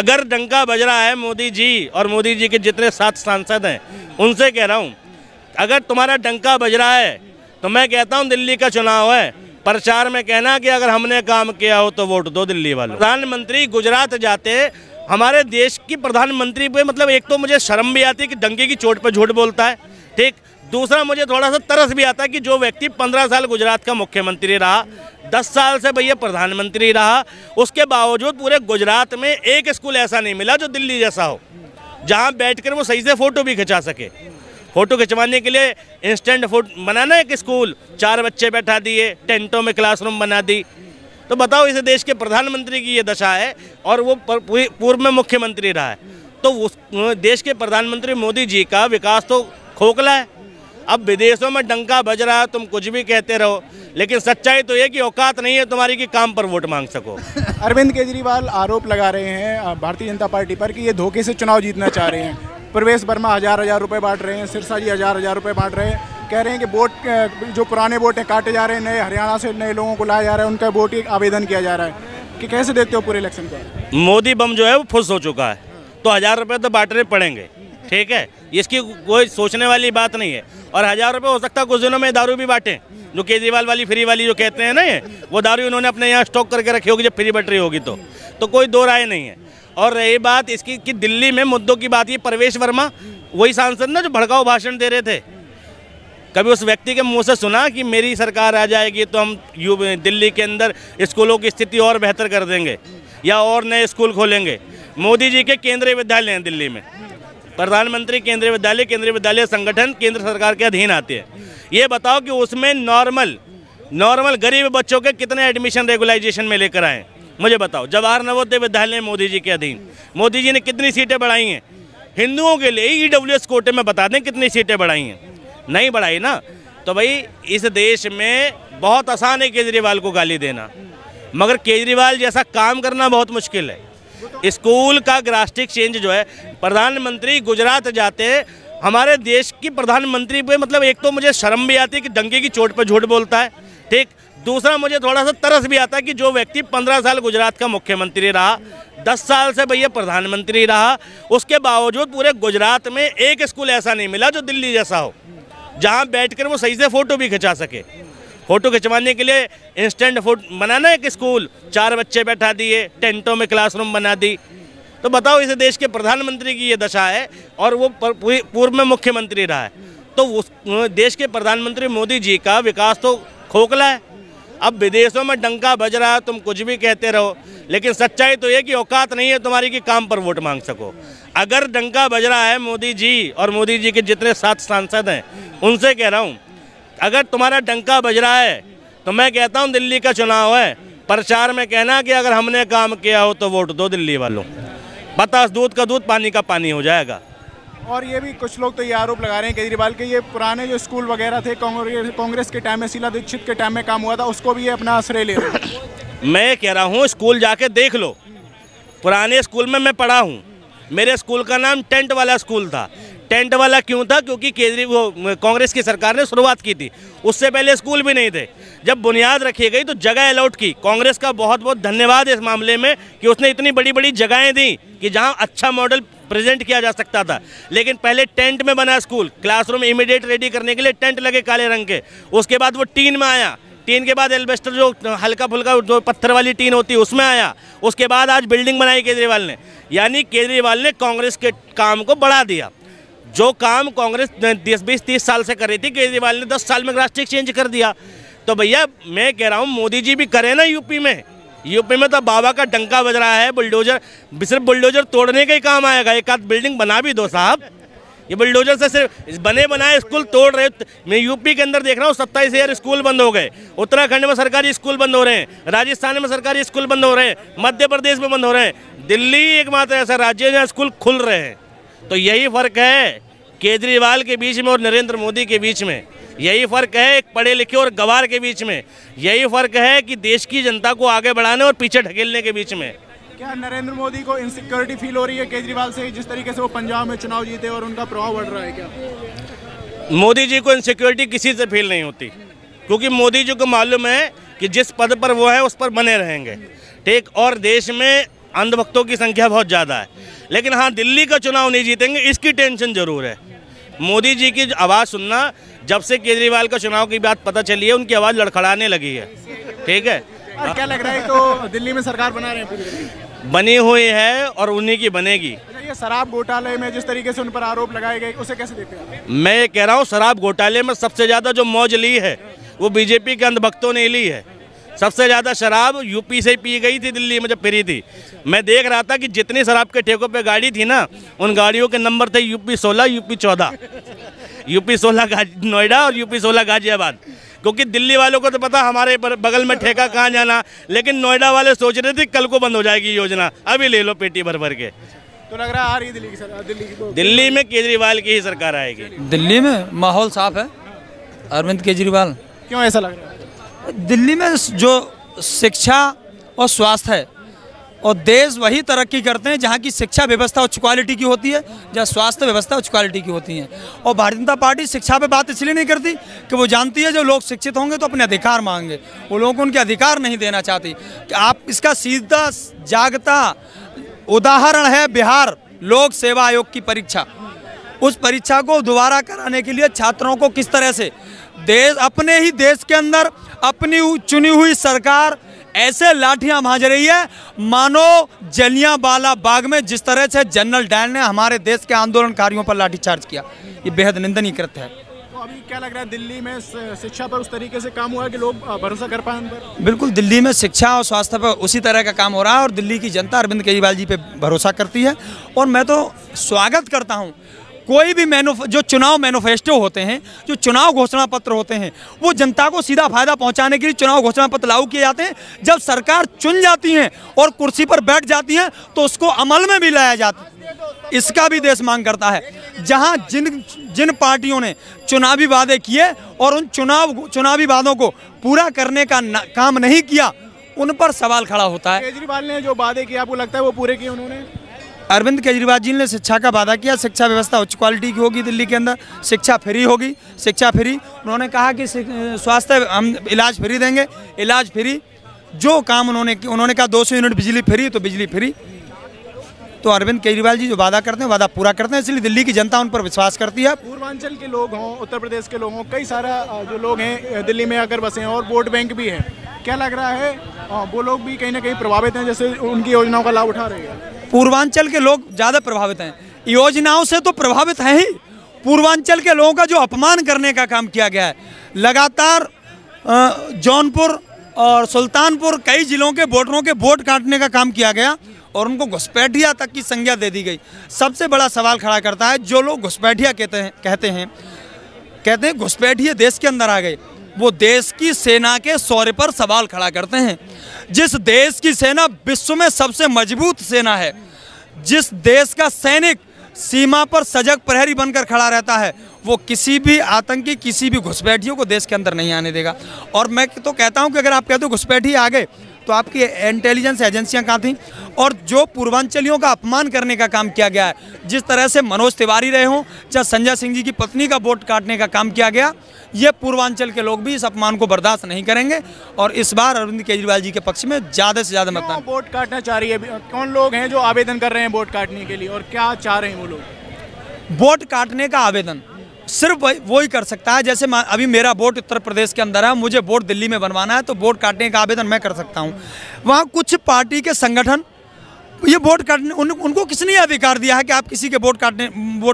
अगर डंका बज रहा है मोदी जी और मोदी जी के जितने 7 सांसद हैं उनसे कह रहा हूँ, अगर तुम्हारा डंका बज रहा है तो मैं कहता हूँ दिल्ली का चुनाव है, प्रचार में कहना कि अगर हमने काम किया हो तो वोट दो दिल्ली वालों। प्रधानमंत्री गुजरात जाते, हमारे देश की प्रधानमंत्री पे मतलब एक तो मुझे शर्म भी आती है कि डंके की चोट पर झूठ बोलता है, ठीक। दूसरा मुझे थोड़ा सा तरस भी आता है कि जो व्यक्ति 15 साल गुजरात का मुख्यमंत्री रहा, 10 साल से भैया प्रधानमंत्री रहा, उसके बावजूद पूरे गुजरात में एक स्कूल ऐसा नहीं मिला जो दिल्ली जैसा हो, जहां बैठकर वो सही से फ़ोटो भी खिंचा सके। फ़ोटो खिंचवाने के लिए इंस्टेंट फोटो बनाना एक स्कूल, 4 बच्चे बैठा दिए, टेंटों में क्लासरूम बना दी। तो बताओ, इस देश के प्रधानमंत्री की ये दशा है और वो पूर्व में मुख्यमंत्री रहा है, तो उस देश के प्रधानमंत्री मोदी जी का विकास तो खोखला है। अब विदेशों में डंका बज रहा है, तुम कुछ भी कहते रहो, लेकिन सच्चाई तो ये कि औकात नहीं है तुम्हारी कि काम पर वोट मांग सको। अरविंद केजरीवाल आरोप लगा रहे हैं भारतीय जनता पार्टी पर कि ये धोखे से चुनाव जीतना चाह रहे हैं। प्रवेश वर्मा 1000-1000 रुपये बांट रहे हैं, सिरसा जी 1000-1000 रुपये बांट रहे हैं, कह रहे हैं कि वोट जो पुराने वोट हैं काटे जा रहे हैं, नए हरियाणा से नए लोगों को लाया जा रहा है, उनका वोट ही आवेदन किया जा रहा है। कि कैसे देखते हो पूरे इलेक्शन को? मोदी बम जो है वो फुस हो चुका है, तो 1000 रुपये तो बांटने पड़ेंगे, ठीक है, इसकी कोई सोचने वाली बात नहीं है। और 1000 रुपये हो सकता है कुछ दिनों में दारू भी बांटें, जो केजरीवाल वाली फ्री वाली जो कहते हैं ना, ये वो दारू उन्होंने अपने यहाँ स्टॉक करके रखी होगी जब फ्री बट रही होगी, तो कोई दो राय नहीं है। और रही बात इसकी कि दिल्ली में मुद्दों की बात, ये प्रवेश वर्मा वही सांसद ना जो भड़काऊ भाषण दे रहे थे, कभी उस व्यक्ति के मुंह से सुना कि मेरी सरकार आ जाएगी तो हम दिल्ली के अंदर स्कूलों की स्थिति और बेहतर कर देंगे या और नए स्कूल खोलेंगे? मोदी जी के केंद्रीय विद्यालय हैं दिल्ली में, प्रधानमंत्री केंद्रीय विद्यालय संगठन केंद्र सरकार के अधीन आते हैं। ये बताओ कि उसमें नॉर्मल गरीब बच्चों के कितने एडमिशन रेगुलाइजेशन में लेकर आए, मुझे बताओ। जवाहर नवोदय विद्यालय मोदी जी के अधीन, मोदी जी ने कितनी सीटें बढ़ाई हैं हिंदुओं के लिए? EWS कोटे में बता दें कितनी सीटें बढ़ाई हैं, नहीं बढ़ाई ना। तो भाई इस देश में बहुत आसान है केजरीवाल को गाली देना, मगर केजरीवाल जैसा काम करना बहुत मुश्किल है। स्कूल का ड्रास्टिक चेंज जो है, प्रधानमंत्री गुजरात जाते, हमारे देश की प्रधानमंत्री पे मतलब एक तो मुझे शर्म भी आती है कि डंके की चोट पर झूठ बोलता है, ठीक। दूसरा मुझे थोड़ा सा तरस भी आता है कि जो व्यक्ति 15 साल गुजरात का मुख्यमंत्री रहा, 10 साल से भैया प्रधानमंत्री रहा, उसके बावजूद पूरे गुजरात में एक स्कूल ऐसा नहीं मिला जो दिल्ली जैसा हो, जहां बैठकर वो सही से फ़ोटो भी खिंचा सके। फ़ोटो खिंचवाने के लिए इंस्टेंट फोटो बनाना एक स्कूल, 4 बच्चे बैठा दिए, टेंटों में क्लासरूम बना दी। तो बताओ, इस देश के प्रधानमंत्री की ये दशा है और वो पूर्व में मुख्यमंत्री रहा है, तो उस देश के प्रधानमंत्री मोदी जी का विकास तो खोखला है। अब विदेशों में डंका बज रहा है, तुम कुछ भी कहते रहो, लेकिन सच्चाई तो ये कि औकात नहीं है तुम्हारी कि काम पर वोट मांग सको। अगर डंका बज रहा है मोदी जी और मोदी जी के जितने 7 सांसद हैं उनसे कह रहा हूँ, अगर तुम्हारा डंका बज रहा है तो मैं कहता हूँ दिल्ली का चुनाव है, प्रचार में कहना कि अगर हमने काम किया हो तो वोट दो दिल्ली वालों। बता, दूध का दूध पानी का पानी हो जाएगा। और ये भी कुछ लोग तो ये आरोप लगा रहे हैं केजरीवाल के, ये पुराने जो स्कूल वगैरह थे कांग्रेस के टाइम में, शीला दीक्षित के टाइम में काम हुआ था, उसको भी ये अपना आश्रय ले रहे हैं। मैं कह रहा हूँ स्कूल जाके देख लो, पुराने स्कूल में मैं पढ़ा हूँ, मेरे स्कूल का नाम टेंट वाला स्कूल था। टेंट वाला क्यों था? क्योंकि कांग्रेस की सरकार ने शुरुआत की थी, उससे पहले स्कूल भी नहीं थे। जब बुनियाद रखी गई तो जगह अलॉट की, कांग्रेस का बहुत बहुत धन्यवाद इस मामले में कि उसने इतनी बड़ी बड़ी जगहें दी कि जहां अच्छा मॉडल प्रेजेंट किया जा सकता था। लेकिन पहले टेंट में बना स्कूल, क्लासरूम इमीडिएट रेडी करने के लिए टेंट लगे काले रंग के, उसके बाद वो टीन में आया, टीन के बाद एल्बेस्टर जो हल्का फुल्का जो पत्थर वाली टीन होती है उसमें आया, उसके बाद आज बिल्डिंग बनाई केजरीवाल ने। यानी केजरीवाल ने कांग्रेस के काम को बढ़ा दिया। जो काम कांग्रेस 20-30 साल से कर रही थी, केजरीवाल ने 10 साल में ड्रास्टिक चेंज कर दिया। तो भैया मैं कह रहा हूँ मोदी जी भी करें ना। यूपी में तो बाबा का डंका बज रहा है, बुलडोजर, सिर्फ बुलडोजर तोड़ने का ही काम आएगा, एक आध बिल्डिंग बना भी दो साहब। ये बुलडोजर से सिर्फ बने बनाए स्कूल तोड़ रहे। मैं यूपी के अंदर देख रहा हूँ 27,000 स्कूल बंद हो गए, उत्तराखंड में सरकारी स्कूल बंद हो रहे हैं, राजस्थान में सरकारी स्कूल बंद हो रहे हैं, मध्य प्रदेश में बंद हो रहे हैं, दिल्ली एकमात्र ऐसा राज्य है जहाँ स्कूल खुल रहे हैं। तो यही फर्क है केजरीवाल के बीच में और नरेंद्र मोदी के बीच में, यही फर्क है एक पढ़े लिखे और गवार के बीच में, यही फर्क है कि देश की जनता को आगे बढ़ाने और पीछे ढकेलने के बीच में। क्या नरेंद्र मोदी को इनसिक्योरिटी फील हो रही है केजरीवाल से, जिस तरीके से वो पंजाब में चुनाव जीते और उनका प्रभाव बढ़ रहा है? क्या मोदी जी को इनसिक्योरिटी किसी से फील नहीं होती, क्योंकि मोदी जी को मालूम है कि जिस पद पर वो है उस पर बने रहेंगे, ठीक। और देश में अंधभक्तों की संख्या बहुत ज़्यादा है। लेकिन हाँ, दिल्ली का चुनाव नहीं जीतेंगे इसकी टेंशन ज़रूर है। मोदी जी की आवाज़ सुनना, जब से केजरीवाल का चुनाव की बात पता चली है उनकी आवाज़ लड़खड़ाने लगी है। ठीक है, और क्या लग रहा है, तो दिल्ली में सरकार बना रहे हैं पूरी दिल्ली? बनी हुई है और उन्हीं की बनेगी। अच्छा, ये शराब घोटाले में जिस तरीके से उन पर आरोप लगाए गए, उसे कैसे देखते हैं? मैं ये कह रहा हूँ, शराब घोटाले में सबसे ज़्यादा जो मौज ली है वो बीजेपी के अंधभक्तों ने ली है। सबसे ज़्यादा शराब यूपी से ही पी गई थी दिल्ली में जब फ्री थी। मैं देख रहा था कि जितनी शराब के ठेकों पे गाड़ी थी ना, उन गाड़ियों के नंबर थे यूपी 16, यूपी 14, यूपी 16 नोएडा और यूपी 16 गाजियाबाद। क्योंकि दिल्ली वालों को तो पता हमारे बगल में ठेका कहाँ जाना, लेकिन नोएडा वाले सोच रहे थे कल को बंद हो जाएगी योजना, अभी ले लो पेटी भर भर के। तो लग रहा है आ रही है दिल्ली की सरकार, दिल्ली में केजरीवाल की ही सरकार आएगी। दिल्ली में माहौल साफ है, अरविंद केजरीवाल। क्यों ऐसा लग रहा है? दिल्ली में जो शिक्षा और स्वास्थ्य है, और देश वही तरक्की करते हैं जहाँ की शिक्षा व्यवस्था उच्च क्वालिटी की होती है, जहाँ स्वास्थ्य व्यवस्था उच्च क्वालिटी की होती है। और भारतीय जनता पार्टी शिक्षा पे बात इसलिए नहीं करती कि वो जानती है जो लोग शिक्षित होंगे तो अपने अधिकार मांगेंगे, वो लोगों को उनके अधिकार नहीं देना चाहती। कि आप इसका सीधा जागता उदाहरण है बिहार लोक सेवा आयोग की परीक्षा। उस परीक्षा को दोबारा कराने के लिए छात्रों को किस तरह से अपने ही देश के अंदर अपनी चुनी हुई सरकार ऐसे लाठियां भांज रही है मानो जलियांवाला बाग में जिस तरह से जनरल डायर ने हमारे देश के आंदोलनकारियों पर लाठीचार्ज किया, ये बेहद निंदनीय कृत्य है। तो अभी क्या लग रहा है, दिल्ली में शिक्षा पर उस तरीके से काम हुआ है कि लोग भरोसा कर पाए उन पर? बिल्कुल, दिल्ली में शिक्षा और स्वास्थ्य पर उसी तरह का काम हो रहा है और दिल्ली की जनता अरविंद केजरीवाल जी पे भरोसा करती है। और मैं तो स्वागत करता हूँ कोई भी जो चुनाव मैनिफेस्टो होते हैं, जो चुनाव घोषणा पत्र होते हैं, वो जनता को सीधा फायदा पहुंचाने के लिए चुनाव घोषणा पत्र लागू किए जाते हैं। जब सरकार चुन जाती है और कुर्सी पर बैठ जाती है तो उसको अमल में भी लाया जाता है। इसका भी देश मांग करता है। जहां जिन पार्टियों ने चुनावी वादे किए और उन चुनावी वादों को पूरा करने का काम नहीं किया, उन पर सवाल खड़ा होता है। केजरीवाल ने जो वादे किए आपको लगता है वो पूरे किए उन्होंने? अरविंद केजरीवाल जी ने शिक्षा का वादा किया, शिक्षा व्यवस्था उच्च क्वालिटी की होगी दिल्ली के अंदर, शिक्षा फ्री होगी, शिक्षा फ्री। उन्होंने कहा कि स्वास्थ्य हम इलाज फ्री देंगे, इलाज फ्री। जो काम उन्होंने कहा 200 यूनिट बिजली फ्री, तो बिजली फ्री। तो अरविंद केजरीवाल जी जो वादा करते हैं वादा पूरा करते हैं, इसलिए दिल्ली की जनता उन पर विश्वास करती है। पूर्वांचल के लोग हों, उत्तर प्रदेश के लोग हों, कई सारा जो लोग हैं दिल्ली में आकर बसे हैं और वोट बैंक भी है, क्या लग रहा है वो लोग भी कहीं ना कहीं प्रभावित हैं जैसे उनकी योजनाओं का लाभ उठा रहे हैं? पूर्वांचल के लोग ज़्यादा प्रभावित हैं, योजनाओं से तो प्रभावित हैं ही। पूर्वांचल के लोगों का जो अपमान करने का काम किया गया है, लगातार जौनपुर और सुल्तानपुर कई जिलों के वोटरों के वोट काटने का काम किया गया और उनको घुसपैठिया तक की संज्ञा दे दी गई। सबसे बड़ा सवाल खड़ा करता है जो लोग घुसपैठिया कहते हैं घुसपैठिए देश के अंदर आ गए, वो देश की सेना के शौर्य पर सवाल खड़ा करते हैं। जिस देश की सेना विश्व में सबसे मजबूत सेना है, जिस देश का सैनिक सीमा पर सजग प्रहरी बनकर खड़ा रहता है, वो किसी भी आतंकी किसी भी घुसपैठियों को देश के अंदर नहीं आने देगा। और मैं तो कहता हूं कि अगर आप कहते हो घुसपैठी आ गए तो आपकी इंटेलिजेंस एजेंसियां कहाँ थीं? और जो पूर्वांचलियों का अपमान करने का काम किया गया है, जिस तरह से मनोज तिवारी रहे हों, चाहे संजय सिंह जी की पत्नी का वोट काटने का काम किया गया, ये पूर्वांचल के लोग भी इस अपमान को बर्दाश्त नहीं करेंगे। और इस बार अरविंद केजरीवाल जी के पक्ष में ज़्यादा से ज़्यादा मतदान। वोट काटना चाह रही है, कौन लोग हैं जो आवेदन कर रहे हैं वोट काटने के लिए और क्या चाह रहे हैं वो लोग? वोट काटने का आवेदन सिर्फ वो ही कर सकता है। जैसे अभी मेरा वोट उत्तर प्रदेश के अंदर है, मुझे वोट दिल्ली में बनवाना है, तो वोट काटने का आवेदन मैं कर सकता हूं। वहाँ कुछ पार्टी के संगठन ये वोट काटने उनको किसने अधिकार दिया है कि आप किसी के वोट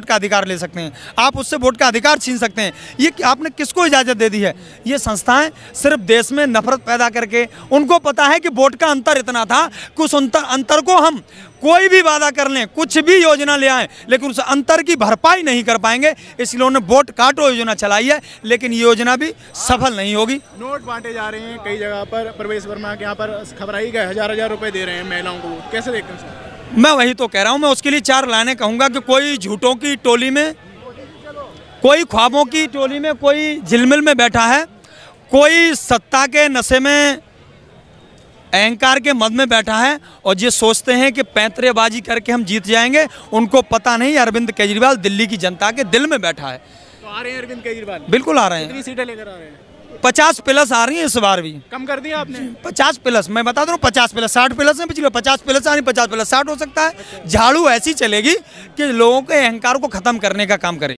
का अधिकार ले सकते हैं, आप उससे वोट का अधिकार छीन सकते हैं? ये आपने किसको इजाज़त दे दी है? ये संस्थाएं सिर्फ देश में नफरत पैदा करके, उनको पता है कि वोट का अंतर इतना था कि उस अंतर को हम कोई भी वादा कर लें, कुछ भी योजना ले आएँ, लेकिन उस अंतर की भरपाई नहीं कर पाएंगे। इसलिए उन्होंने वोट काटो योजना चलाई है, लेकिन ये योजना भी सफल नहीं होगी। नोट बांटे जा रहे हैं कई जगह पर, प्रवेश वर्मा के यहाँ पर खबर आई गई, हजार रुपए दे रहे हैं महिलाओं को, कैसे देखते हैं सर? मैं वही तो कह रहा हूँ, मैं उसके लिए 4 लाइनें कहूँगा कि कोई झूठों की टोली में, कोई ख्वाबों की टोली में, कोई झिलमिल में बैठा है, कोई सत्ता के नशे में, अहंकार के मद में बैठा है और ये सोचते हैं कि पैंतरेबाजी करके हम जीत जाएंगे। उनको पता नहीं अरविंद केजरीवाल दिल्ली की जनता के दिल में बैठा है। तो आ रहे हैं अरविंद केजरीवाल? बिल्कुल आ रहे हैं। कितनी सीटें लेकर आ रहे हैं? 50 प्लस आ रही है इस बार भी। कम कर दिया आपने? 50 प्लस, मैं बता दूं 50 प्लस, 60 प्लस है पिछले, 50 प्लस आनी, 50 प्लस 60 हो सकता है। झाड़ू ऐसी चलेगी कि लोगों के अहंकार को खत्म करने का काम करे।